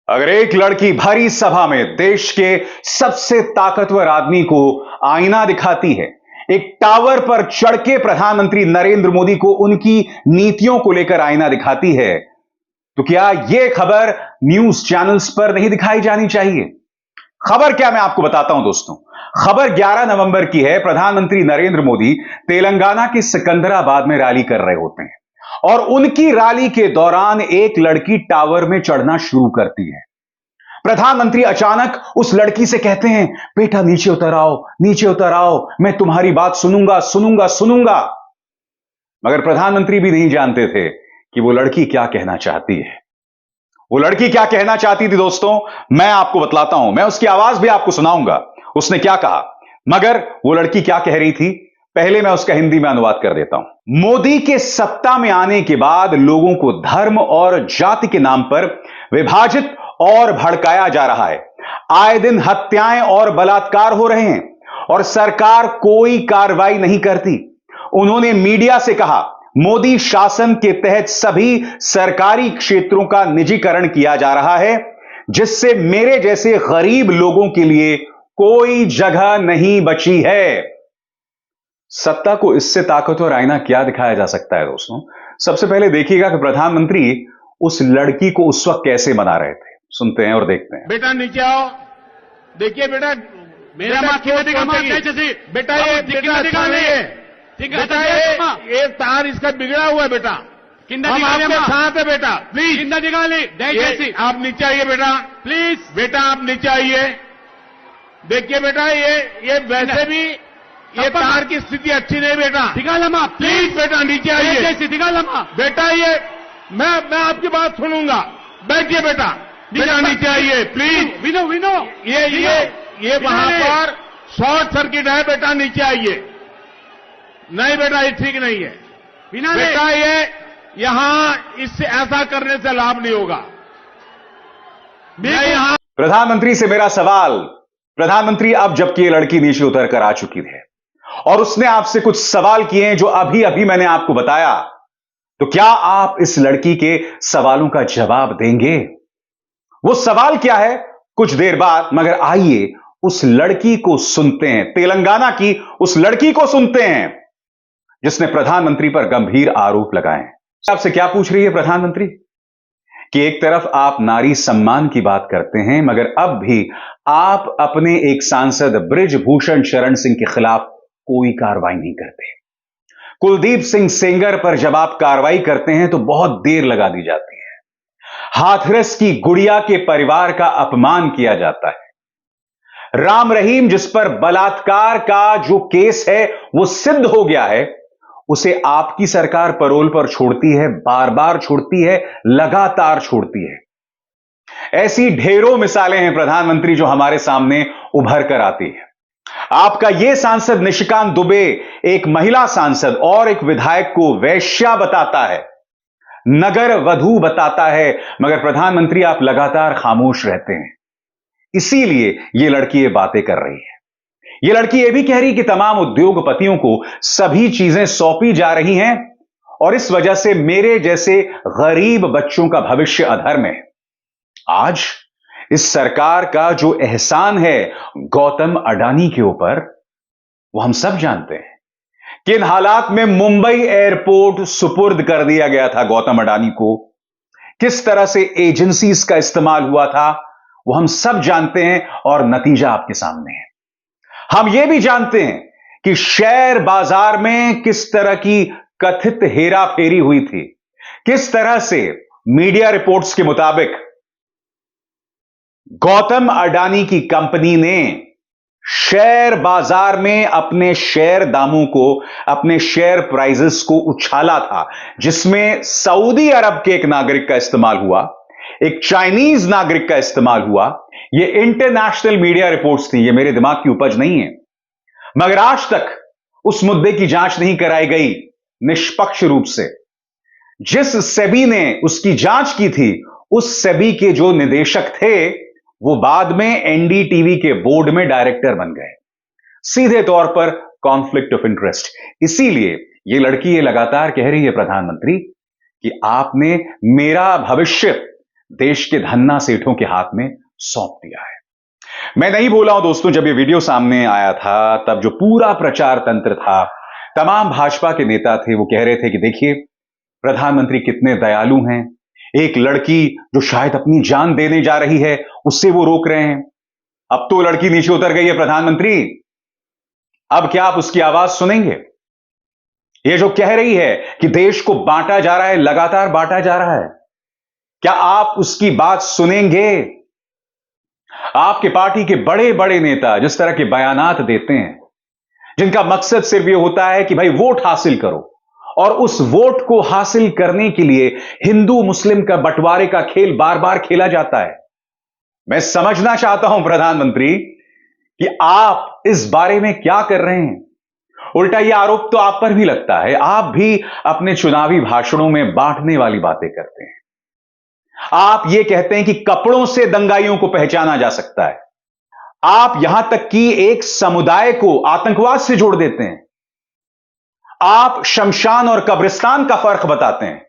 अगर एक लड़की भरी सभा में देश के सबसे ताकतवर आदमी को आईना दिखाती है, एक टावर पर चढ़ के प्रधानमंत्री नरेंद्र मोदी को उनकी नीतियों को लेकर आईना दिखाती है, तो क्या यह खबर न्यूज चैनल्स पर नहीं दिखाई जानी चाहिए? खबर क्या, मैं आपको बताता हूं दोस्तों। खबर 11 नवंबर की है। प्रधानमंत्री नरेंद्र मोदी तेलंगाना के सिकंदराबाद में रैली कर रहे होते हैं और उनकी रैली के दौरान एक लड़की टावर में चढ़ना शुरू करती है। प्रधानमंत्री अचानक उस लड़की से कहते हैं, बेटा नीचे उतर आओ, नीचे उतर आओ, मैं तुम्हारी बात सुनूंगा सुनूंगा सुनूंगा। मगर प्रधानमंत्री भी नहीं जानते थे कि वो लड़की क्या कहना चाहती है। वो लड़की क्या कहना चाहती थी दोस्तों, मैं आपको बतलाता हूं। मैं उसकी आवाज भी आपको सुनाऊंगा, उसने क्या कहा। मगर वो लड़की क्या कह रही थी, पहले मैं उसका हिंदी में अनुवाद कर देता हूं। मोदी के सत्ता में आने के बाद लोगों को धर्म और जाति के नाम पर विभाजित और भड़काया जा रहा है। आए दिन हत्याएं और बलात्कार हो रहे हैं और सरकार कोई कार्रवाई नहीं करती। उन्होंने मीडिया से कहा, मोदी शासन के तहत सभी सरकारी क्षेत्रों का निजीकरण किया जा रहा है, जिससे मेरे जैसे गरीब लोगों के लिए कोई जगह नहीं बची है। सत्ता को इससे ताकतवर आईना क्या दिखाया जा सकता है दोस्तों? सबसे पहले देखिएगा कि प्रधानमंत्री उस लड़की को उस वक्त कैसे मना रहे थे। सुनते हैं और देखते हैं। बेटा नीचे आओ, देखिए बेटा मेरा बेटा ये तार इसका बिगड़ा हुआ है बेटा, हम आपके साथ है बेटा, प्लीज आप नीचे आइए बेटा, प्लीज बेटा आप नीचे आइए। देखिए बेटा ये वैसे भी ये तार की स्थिति अच्छी नहीं बेटा, प्लीज बेटा नीचे आइए बेटा। ये मैं आपकी बात सुनूंगा, बैठिए बेटा, बेटा नीचे आइए प्लीज। विनो ये वहां पर शॉर्ट सर्किट है बेटा, नीचे आइए। नहीं बेटा ये ठीक नहीं है बेटा, ये यहां इससे ऐसा करने से लाभ नहीं होगा। मैं यहां प्रधानमंत्री से मेरा सवाल, प्रधानमंत्री अब जबकि ये लड़की नीचे उतर कर आ चुकी है और उसने आपसे कुछ सवाल किए हैं जो अभी अभी मैंने आपको बताया, तो क्या आप इस लड़की के सवालों का जवाब देंगे? वो सवाल क्या है, कुछ देर बाद। मगर आइए उस लड़की को सुनते हैं, तेलंगाना की उस लड़की को सुनते हैं जिसने प्रधानमंत्री पर गंभीर आरोप लगाए हैं। आपसे क्या पूछ रही है प्रधानमंत्री कि एक तरफ आप नारी सम्मान की बात करते हैं, मगर अब भी आप अपने एक सांसद बृजभूषण शरण सिंह के खिलाफ कोई कार्रवाई नहीं करते। कुलदीप सिंह सेंगर पर जब आप कार्रवाई करते हैं तो बहुत देर लगा दी जाती है। हाथरस की गुड़िया के परिवार का अपमान किया जाता है। राम रहीम जिस पर बलात्कार का जो केस है वो सिद्ध हो गया है, उसे आपकी सरकार पैरोल पर छोड़ती है, बार बार छोड़ती है, लगातार छोड़ती है। ऐसी ढेरों मिसालें हैं प्रधानमंत्री जो हमारे सामने उभर कर आती है। आपका यह सांसद निशिकांत दुबे एक महिला सांसद और एक विधायक को वेश्या बताता है, नगर वधू बताता है, मगर प्रधानमंत्री आप लगातार खामोश रहते हैं। इसीलिए यह लड़की ये बातें कर रही है। यह लड़की यह भी कह रही कि तमाम उद्योगपतियों को सभी चीजें सौंपी जा रही हैं और इस वजह से मेरे जैसे गरीब बच्चों का भविष्य अधर में है। आज इस सरकार का जो एहसान है गौतम अडानी के ऊपर, वो हम सब जानते हैं। किन हालात में मुंबई एयरपोर्ट सुपुर्द कर दिया गया था गौतम अडानी को, किस तरह से एजेंसीज का इस्तेमाल हुआ था, वो हम सब जानते हैं और नतीजा आपके सामने है। हम यह भी जानते हैं कि शेयर बाजार में किस तरह की कथित हेराफेरी हुई थी, किस तरह से मीडिया रिपोर्ट्स के मुताबिक गौतम अडानी की कंपनी ने शेयर बाजार में अपने शेयर दामों को, अपने शेयर प्राइसेस को उछाला था, जिसमें सऊदी अरब के एक नागरिक का इस्तेमाल हुआ, एक चाइनीज नागरिक का इस्तेमाल हुआ। यह इंटरनेशनल मीडिया रिपोर्ट्स थी, यह मेरे दिमाग की उपज नहीं है। मगर आज तक उस मुद्दे की जांच नहीं कराई गई निष्पक्ष रूप से। जिस सेबी ने उसकी जांच की थी, उस सेबी के जो निदेशक थे वो बाद में एनडीटीवी के बोर्ड में डायरेक्टर बन गए। सीधे तौर पर कॉन्फ्लिक्ट ऑफ इंटरेस्ट। इसीलिए ये लड़की ये लगातार कह रही है प्रधानमंत्री कि आपने मेरा भविष्य, देश के धन्ना सेठों के हाथ में सौंप दिया है। मैं नहीं बोला हूं दोस्तों, जब ये वीडियो सामने आया था तब जो पूरा प्रचार तंत्र था, तमाम भाजपा के नेता थे, वो कह रहे थे कि देखिए प्रधानमंत्री कितने दयालु हैं, एक लड़की जो शायद अपनी जान देने जा रही है उससे वो रोक रहे हैं। अब तो लड़की नीचे उतर गई है प्रधानमंत्री, अब क्या आप उसकी आवाज सुनेंगे? ये जो कह रही है कि देश को बांटा जा रहा है, लगातार बांटा जा रहा है, क्या आप उसकी बात सुनेंगे? आपके पार्टी के बड़े बड़े नेता जिस तरह के बयानात देते हैं, जिनका मकसद सिर्फ यह होता है कि भाई वोट हासिल करो, और उस वोट को हासिल करने के लिए हिंदू मुस्लिम का बंटवारे का खेल बार बार खेला जाता है। मैं समझना चाहता हूं प्रधानमंत्री कि आप इस बारे में क्या कर रहे हैं। उल्टा यह आरोप तो आप पर भी लगता है, आप भी अपने चुनावी भाषणों में बांटने वाली बातें करते हैं। आप यह कहते हैं कि कपड़ों से दंगाइयों को पहचाना जा सकता है। आप यहां तक कि एक समुदाय को आतंकवाद से जोड़ देते हैं। आप शमशान और कब्रिस्तान का फर्क बताते हैं।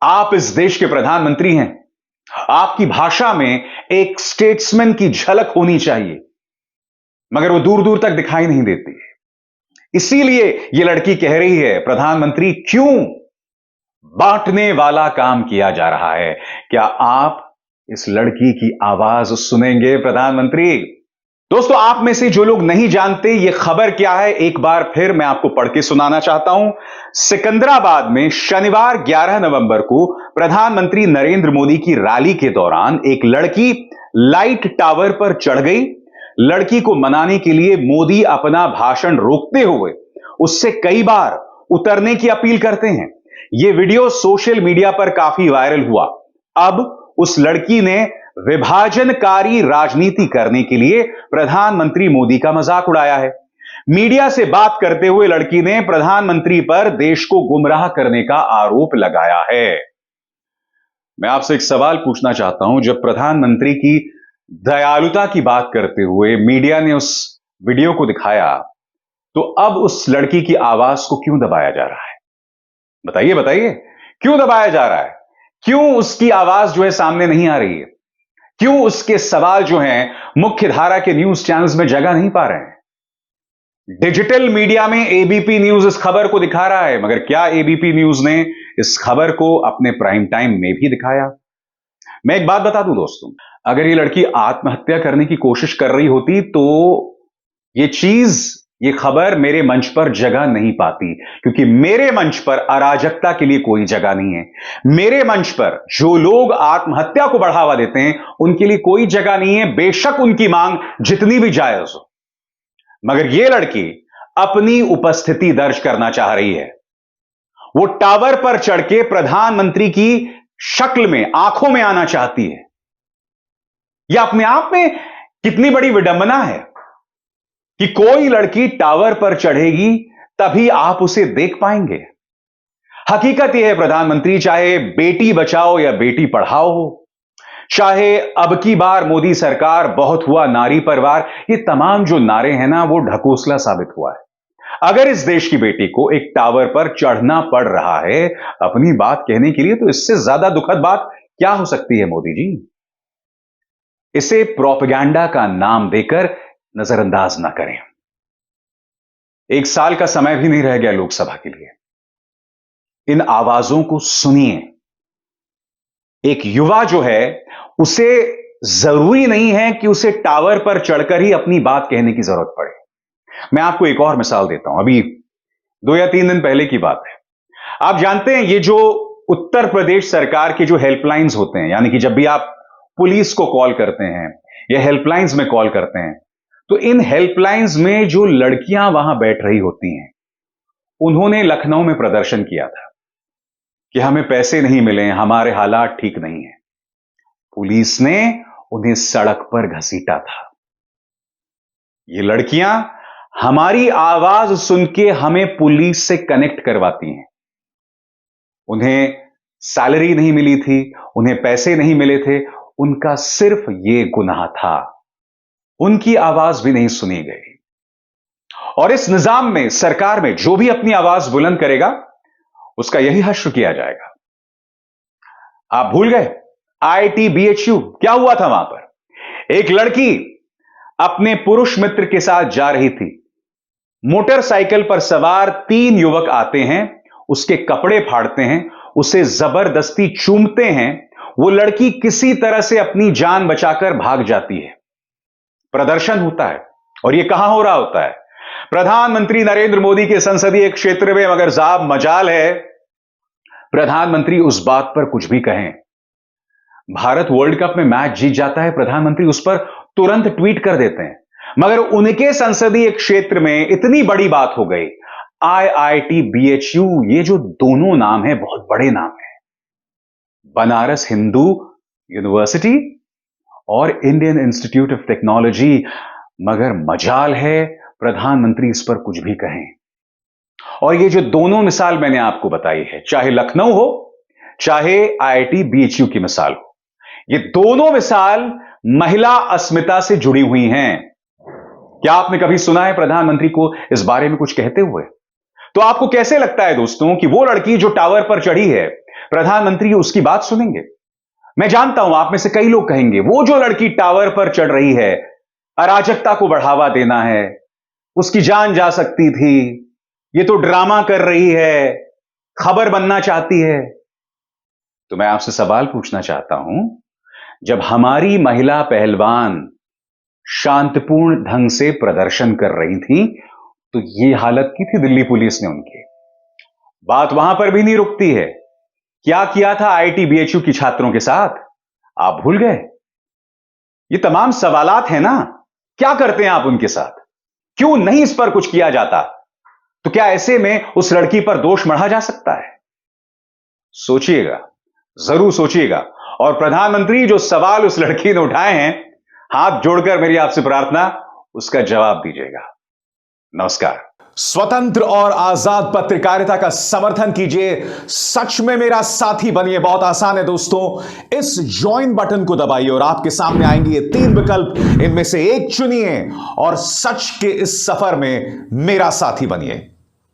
आप इस देश के प्रधानमंत्री हैं, आपकी भाषा में एक स्टेट्समैन की झलक होनी चाहिए, मगर वो दूर दूर तक दिखाई नहीं देती। इसीलिए यह लड़की कह रही है, प्रधानमंत्री क्यों बांटने वाला काम किया जा रहा है? क्या आप इस लड़की की आवाज सुनेंगे प्रधानमंत्री? दोस्तों, आप में से जो लोग नहीं जानते यह खबर क्या है, एक बार फिर मैं आपको पढ़ के सुनाना चाहता हूं। सिकंदराबाद में शनिवार 11 नवंबर को प्रधानमंत्री नरेंद्र मोदी की रैली के दौरान एक लड़की लाइट टावर पर चढ़ गई। लड़की को मनाने के लिए मोदी अपना भाषण रोकते हुए उससे कई बार उतरने की अपील करते हैं। यह वीडियो सोशल मीडिया पर काफी वायरल हुआ। अब उस लड़की ने विभाजनकारी राजनीति करने के लिए प्रधानमंत्री मोदी का मजाक उड़ाया है। मीडिया से बात करते हुए लड़की ने प्रधानमंत्री पर देश को गुमराह करने का आरोप लगाया है। मैं आपसे एक सवाल पूछना चाहता हूं, जब प्रधानमंत्री की दयालुता की बात करते हुए मीडिया ने उस वीडियो को दिखाया, तो अब उस लड़की की आवाज को क्यों दबाया जा रहा है? बताइए बताइए, क्यों दबाया जा रहा है? क्यों उसकी आवाज जो है सामने नहीं आ रही है? क्यों उसके सवाल जो हैं मुख्य धारा के न्यूज चैनल्स में जगह नहीं पा रहे हैं? डिजिटल मीडिया में एबीपी न्यूज इस खबर को दिखा रहा है, मगर क्या एबीपी न्यूज ने इस खबर को अपने प्राइम टाइम में भी दिखाया? मैं एक बात बता दूं दोस्तों, अगर ये लड़की आत्महत्या करने की कोशिश कर रही होती तो ये खबर मेरे मंच पर जगह नहीं पाती, क्योंकि मेरे मंच पर अराजकता के लिए कोई जगह नहीं है। मेरे मंच पर जो लोग आत्महत्या को बढ़ावा देते हैं उनके लिए कोई जगह नहीं है, बेशक उनकी मांग जितनी भी जायज हो। मगर यह लड़की अपनी उपस्थिति दर्ज करना चाह रही है। वो टावर पर चढ़ के प्रधानमंत्री की शक्ल में, आंखों में आना चाहती है। यह अपने आप में कितनी बड़ी विडंबना है कि कोई लड़की टावर पर चढ़ेगी तभी आप उसे देख पाएंगे। हकीकत यह है प्रधानमंत्री, चाहे बेटी बचाओ या बेटी पढ़ाओ हो, चाहे अब की बार मोदी सरकार, बहुत हुआ नारी परवार, ये तमाम जो नारे हैं ना, वो ढकोसला साबित हुआ है। अगर इस देश की बेटी को एक टावर पर चढ़ना पड़ रहा है अपनी बात कहने के लिए, तो इससे ज्यादा दुखद बात क्या हो सकती है मोदी जी? इसे प्रोपेगेंडा का नाम देकर नजरअंदाज ना करें। 1 साल का समय भी नहीं रह गया लोकसभा के लिए। इन आवाजों को सुनिए। एक युवा जो है, उसे जरूरी नहीं है कि उसे टावर पर चढ़कर ही अपनी बात कहने की जरूरत पड़े। मैं आपको एक और मिसाल देता हूं। अभी 2 या 3 दिन पहले की बात है। आप जानते हैं, ये जो उत्तर प्रदेश सरकार के जो हेल्पलाइंस होते हैं, यानी कि जब भी आप पुलिस को कॉल करते हैं या हेल्पलाइंस में कॉल करते हैं, तो इन हेल्पलाइंस में जो लड़कियां वहां बैठ रही होती हैं, उन्होंने लखनऊ में प्रदर्शन किया था कि हमें पैसे नहीं मिले, हमारे हालात ठीक नहीं है। पुलिस ने उन्हें सड़क पर घसीटा था। ये लड़कियां हमारी आवाज सुन के हमें पुलिस से कनेक्ट करवाती हैं। उन्हें सैलरी नहीं मिली थी, उन्हें पैसे नहीं मिले थे, उनका सिर्फ ये गुनाह था, उनकी आवाज भी नहीं सुनी गई। और इस निजाम में, सरकार में, जो भी अपनी आवाज बुलंद करेगा उसका यही हश्र किया जाएगा। आप भूल गए IIT-BHU, क्या हुआ था वहां पर? एक लड़की अपने पुरुष मित्र के साथ जा रही थी। मोटरसाइकिल पर सवार 3 युवक आते हैं, उसके कपड़े फाड़ते हैं, उसे जबरदस्ती चूमते हैं। वो लड़की किसी तरह से अपनी जान बचाकर भाग जाती है। प्रदर्शन होता है, और यह कहां हो रहा होता है? प्रधानमंत्री नरेंद्र मोदी के संसदीय क्षेत्र में। मगर साहब, मजाल है प्रधानमंत्री उस बात पर कुछ भी कहें। भारत वर्ल्ड कप में मैच जीत जाता है, प्रधानमंत्री उस पर तुरंत ट्वीट कर देते हैं। मगर उनके संसदीय क्षेत्र में इतनी बड़ी बात हो गई। IIT-BHU, ये जो दोनों नाम है, बहुत बड़े नाम है। बनारस हिंदू यूनिवर्सिटी और इंडियन इंस्टीट्यूट ऑफ टेक्नोलॉजी। मगर मजाल है प्रधानमंत्री इस पर कुछ भी कहें। और ये जो दोनों मिसाल मैंने आपको बताई है, चाहे लखनऊ हो, चाहे IIT-BHU की मिसाल हो, ये दोनों मिसाल महिला अस्मिता से जुड़ी हुई हैं। क्या आपने कभी सुना है प्रधानमंत्री को इस बारे में कुछ कहते हुए? तो आपको कैसे लगता है दोस्तों कि वो लड़की जो टावर पर चढ़ी है, प्रधानमंत्री उसकी बात सुनेंगे? मैं जानता हूं आप में से कई लोग कहेंगे, वो जो लड़की टावर पर चढ़ रही है, अराजकता को बढ़ावा देना है, उसकी जान जा सकती थी, ये तो ड्रामा कर रही है, खबर बनना चाहती है। तो मैं आपसे सवाल पूछना चाहता हूं, जब हमारी महिला पहलवान शांतिपूर्ण ढंग से प्रदर्शन कर रही थी, तो यह हालत की थी दिल्ली पुलिस ने उनकी। बात वहां पर भी नहीं रुकती है। क्या किया था IIT-BHU की छात्रों के साथ? आप भूल गए? ये तमाम सवालात हैं ना, क्या करते हैं आप उनके साथ? क्यों नहीं इस पर कुछ किया जाता? तो क्या ऐसे में उस लड़की पर दोष मढ़ा जा सकता है? सोचिएगा, जरूर सोचिएगा। और प्रधानमंत्री, जो सवाल उस लड़की ने उठाए हैं, हाथ जोड़कर मेरी आपसे प्रार्थना, उसका जवाब दीजिएगा। नमस्कार। स्वतंत्र और आजाद पत्रकारिता का समर्थन कीजिए, सच में मेरा साथी बनिए। बहुत आसान है दोस्तों, इस ज्वाइन बटन को दबाइए और आपके सामने आएंगे ये 3 विकल्प, इनमें से एक चुनिए और सच के इस सफर में मेरा साथी बनिए।